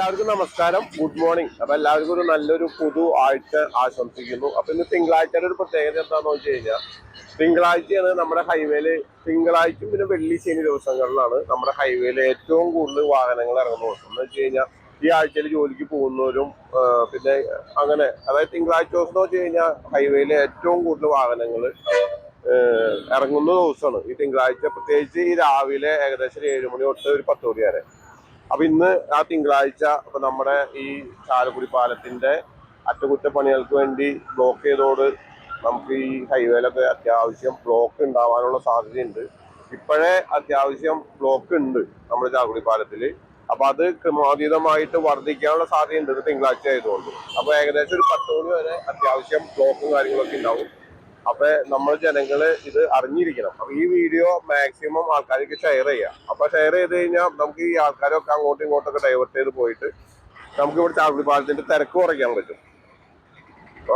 എല്ലാവർക്കും നമസ്കാരം, good morning. അപ്പൊ എല്ലാവർക്കും ഒരു നല്ലൊരു പുതു ആഴ്ച ആശംസിക്കുന്നു. അപ്പൊ ഇന്ന് തിങ്കളാഴ്ചയുടെ ഒരു പ്രത്യേകത എന്താണെന്ന് വെച്ച് കഴിഞ്ഞാൽ, തിങ്കളാഴ്ചയാണ് നമ്മുടെ ഹൈവേയില്, തിങ്കളാഴ്ചയും പിന്നെ വെള്ളി ശനി ദിവസങ്ങളിലാണ് നമ്മുടെ ഹൈവേയിൽ ഏറ്റവും കൂടുതൽ വാഹനങ്ങൾ ഇറങ്ങുന്ന ദിവസം. എന്ന് വെച്ച് കഴിഞ്ഞാൽ ഈ ആഴ്ചയിൽ ജോലിക്ക് പോകുന്നവരും പിന്നെ അങ്ങനെ, അതായത് തിങ്കളാഴ്ച ദിവസം എന്ന് വെച്ച് കഴിഞ്ഞാൽ ഹൈവേയിൽ ഏറ്റവും കൂടുതൽ വാഹനങ്ങൾ ഇറങ്ങുന്ന ദിവസമാണ് ഈ തിങ്കളാഴ്ച. പ്രത്യേകിച്ച് ഈ രാവിലെ ഏകദേശം 7 മണി തൊട്ട് ഒരു 10 മണി വരെ. അപ്പൊ ഇന്ന് ആ തിങ്കളാഴ്ച ഇപ്പൊ നമ്മുടെ ഈ ചാലക്കുടി പാലത്തിന്റെ അറ്റകുറ്റപ്പണികൾക്ക് വേണ്ടി ബ്ലോക്ക് ചെയ്തോട് നമുക്ക് ഈ ഹൈവേയിലൊക്കെ അത്യാവശ്യം ബ്ലോക്ക് ഉണ്ടാവാനുള്ള സാധ്യതയുണ്ട്. ഇപ്പോഴേ അത്യാവശ്യം ബ്ലോക്ക് ഉണ്ട് നമ്മുടെ ചാലക്കുടി പാലത്തില്. അപ്പൊ അത് ക്രമാതീതമായിട്ട് വർദ്ധിക്കാനുള്ള സാധ്യതയുണ്ട് തിങ്കളാഴ്ച ആയതുകൊണ്ട്. അപ്പൊ ഏകദേശം ഒരു 10 മണി വരെ അത്യാവശ്യം ബ്ലോക്കും കാര്യങ്ങളൊക്കെ ഉണ്ടാവും. അപ്പൊ നമ്മൾ ജനങ്ങള് ഇത് അറിഞ്ഞിരിക്കണം. അപ്പൊ ഈ വീഡിയോ മാക്സിമം ആൾക്കാർക്ക് ഷെയർ ചെയ്യാം. അപ്പൊ ഷെയർ ചെയ്ത് കഴിഞ്ഞാൽ നമുക്ക് ഈ ആൾക്കാരൊക്കെ അങ്ങോട്ടും ഇങ്ങോട്ടൊക്കെ ഡൈവേർട്ട് ചെയ്ത് പോയിട്ട് നമുക്ക് ഇവിടെ ചാലക്കുടി പാലത്തിന്റെ തിരക്ക് കുറയ്ക്കാൻ പറ്റും.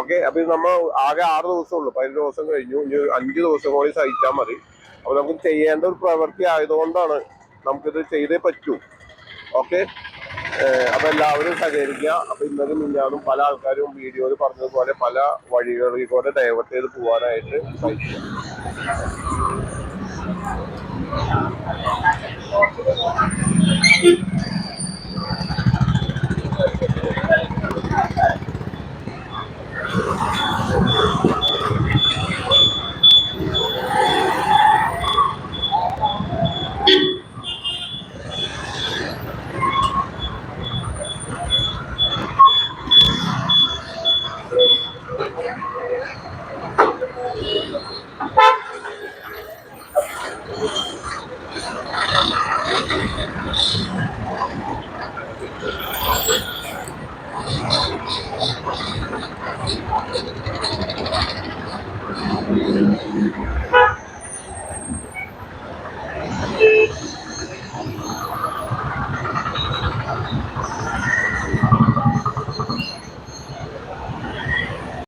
ഓക്കെ, അപ്പൊ ഇത് നമ്മൾ ആകെ 6 ദിവസം ഉള്ളൂ. 15 ദിവസം കഴിഞ്ഞു, ഇനി 5 ദിവസം കൂടി സഹിച്ചാൽ മതി. അപ്പൊ നമുക്ക് ചെയ്യേണ്ട ഒരു പ്രവൃത്തി ആയതുകൊണ്ടാണ് നമുക്കിത് ചെയ്തേ പറ്റൂ. ഓക്കെ, അപ്പൊ എല്ലാവരും സഹകരിക്കുക. അപ്പൊ ഇന്നലെ മിഞ്ഞാന്നും പല ആൾക്കാരും വീഡിയോയിൽ പറഞ്ഞതുപോലെ പല വഴികളിൽ കൂടെ ഡൈവേർട്ട് ചെയ്ത് പോകാനായിട്ട് ശ്രമിക്കുക.